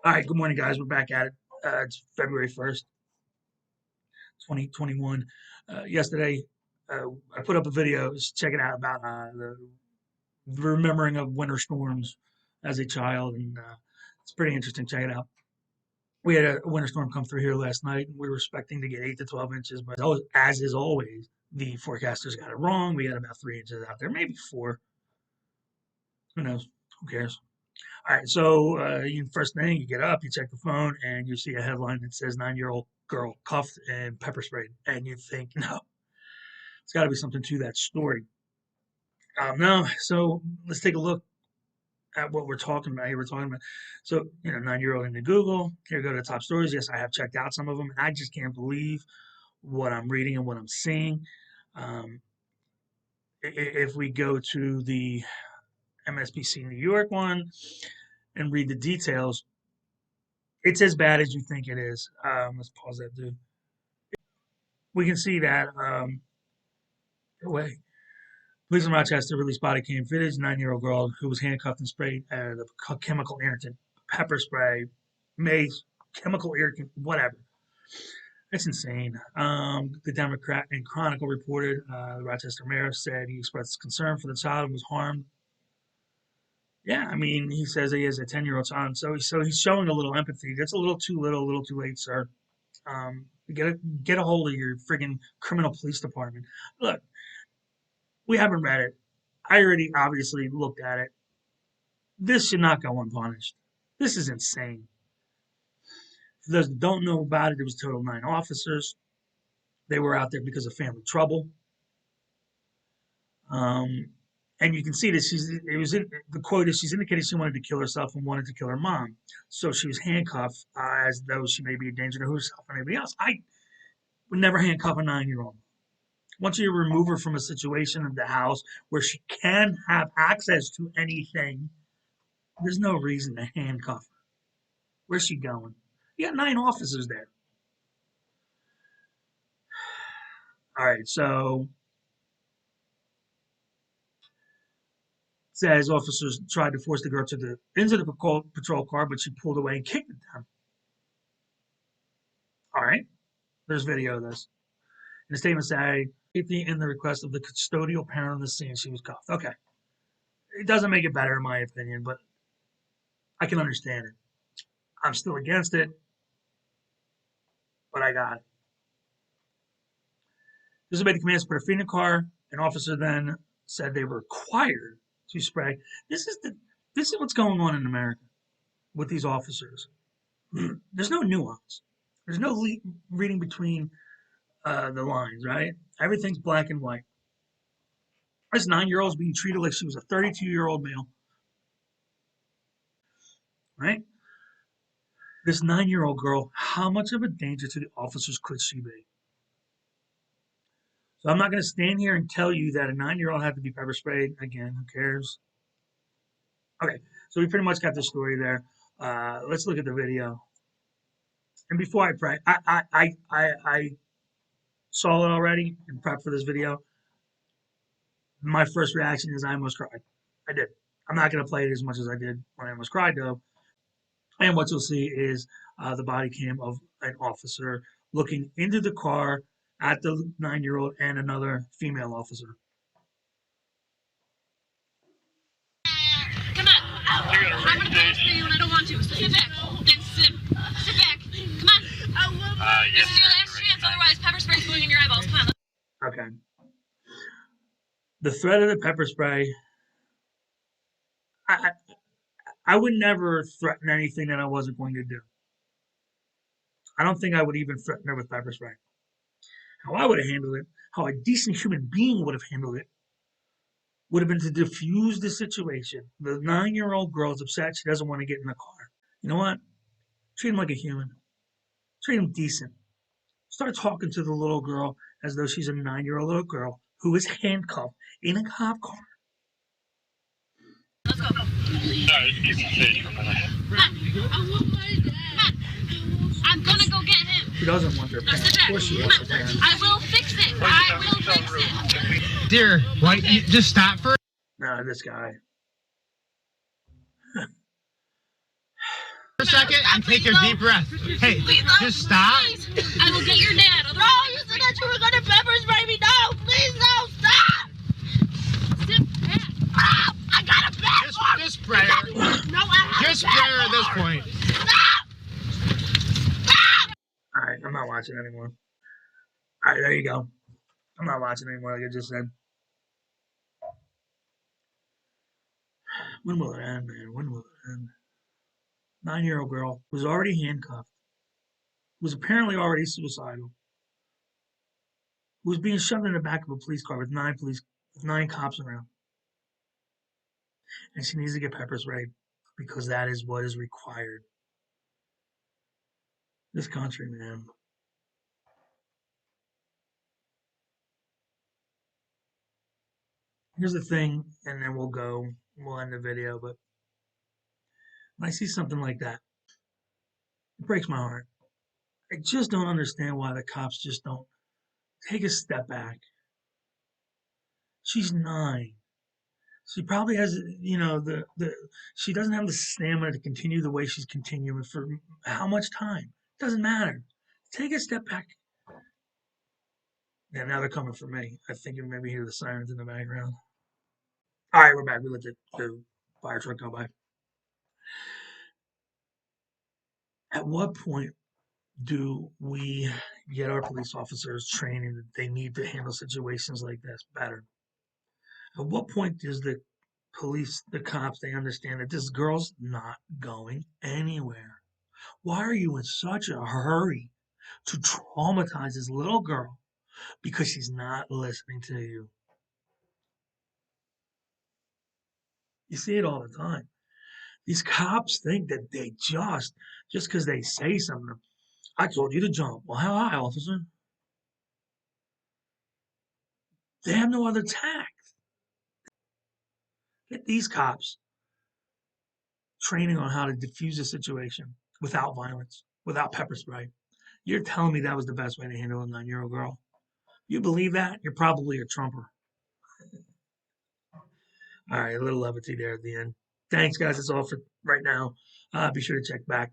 All right, good morning, guys. We're back at it. It's February 1st, 2021. Yesterday, I put up a video, just check it out, about the remembering of winter storms as a child, and it's pretty interesting. Check it out. We had a winter storm come through here last night, and we were expecting to get 8 to 12 inches, but as is always, the forecasters got it wrong. We had about 3 inches out there, maybe 4. Who knows? Who cares? All right, so first thing, you get up, you check the phone, and you see a headline that says 9-year-old girl cuffed and pepper sprayed. And you think, no, it's got to be something to that story. No, so let's take a look at what we're talking about here. We're talking about, so, 9-year-old into Google. Here go to the top stories. Yes, I have checked out some of them, and I just can't believe what I'm reading and what I'm seeing. If we go to the MSBC New York one and read the details, it's as bad as you think it is. Let's pause that, dude. We can see that. Away. Police in Rochester released body cam footage. 9-year-old girl who was handcuffed and sprayed the chemical irritant, pepper spray, mace, chemical irritant, whatever. It's insane. The Democrat and Chronicle reported the Rochester mayor said he expressed concern for the child who was harmed. Yeah, I mean, he says he has a 10-year-old son, so he's showing a little empathy. That's a little too little, a little too late, sir. Get a hold of your friggin' criminal police department. Look, we haven't read it. I already obviously looked at it. This should not go unpunished. This is insane. For those that don't know about it, there was a total of 9 officers. They were out there because of family trouble. And you can see that the quote is she's indicated she wanted to kill herself and wanted to kill her mom. So she was handcuffed as though she may be a danger to herself and anybody else. I would never handcuff a 9-year-old. Once you remove her from a situation in the house where she can have access to anything, there's no reason to handcuff her. Where's she going? You got 9 officers there. All right, so it says officers tried to force the girl into the patrol car, but she pulled away and kicked it down. All right, there's video of this. And the statement said, in the request of the custodial parent on the scene, she was cuffed. Okay. It doesn't make it better, in my opinion, but I can understand it. I'm still against it, but I got it. This obeyed the commands to put her feet in the car. An officer then said they were required to spray. This is what's going on in America with these officers. There's no nuance. There's no reading between the lines, right? Everything's black and white. This 9-year-old is being treated like she was a 32-year-old male, right? This 9-year-old girl, how much of a danger to the officers could she be? So I'm not going to stand here and tell you that a 9-year-old had to be pepper sprayed. Again, who cares? Okay, so we pretty much got the story there. Let's look at the video. And before I pray, I saw it already and prepped for this video. My first reaction is I almost cried. I did. I'm not going to play it as much as I did when I almost cried, though. And what you'll see is the body cam of an officer looking into the car at the 9-year-old and another female officer. Come on. I'm going to pay you and I don't want to. Sit back. Then sit back. Come on. This is your last chance. Otherwise, pepper spray's going in your eyeballs. Come on. Okay. The threat of the pepper spray, I would never threaten anything that I wasn't going to do. I don't think I would even threaten her with pepper spray. How I would have handled it, how a decent human being would have handled it, would have been to diffuse the situation. The 9-year-old girl is upset. She doesn't want to get in the car. You know what? Treat him like a human. Treat him decent. Start talking to the little girl as though she's a 9-year-old little girl who is handcuffed in a cop car. Let's go. I'm going to go get him. She doesn't want their parents. Of course she wants their parents. I will fix it. I will fix it. Dear, why you just stop for? No, this guy. a second and take a deep breath. Hey, just stop. Please, I will get your dad. No, you said that you were gonna pepper spray me. No, please, no, stop. Sit back. Oh, I got a bad one. Just spray her. No, I have Just a spray bad her at this one. point. Stop. Stop. All right, I'm not watching anymore. All right, there you go. I'm not watching anymore, like I just said. When will it end, man? When will it end? 9-year-old girl was already handcuffed, was apparently already suicidal, who was being shoved in the back of a police car with 9 cops around, and she needs to get pepper sprayed because that is what is required. This country, man. Here's the thing, and then we'll end the video. But when I see something like that, it breaks my heart. I just don't understand why the cops just don't take a step back. She's 9. She probably has, she doesn't have the stamina to continue the way she's continuing for how much time? Doesn't matter. Take a step back. Yeah, now they're coming for me. I think you maybe hear the sirens in the background. All right, we're back. We let the fire truck go by. At what point do we get our police officers training that they need to handle situations like this better? At what point does the cops, they understand that this girl's not going anywhere? Why are you in such a hurry to traumatize this little girl because she's not listening to you? You see it all the time. These cops think that they just because they say something, I told you to jump. Well, how high, officer? They have no other tact. Get these cops training on how to diffuse a situation without violence, without pepper spray. You're telling me that was the best way to handle a 9-year-old girl? You believe that? You're probably a Trumper. All right, a little levity there at the end. Thanks, guys. That's all for right now. Be sure to check back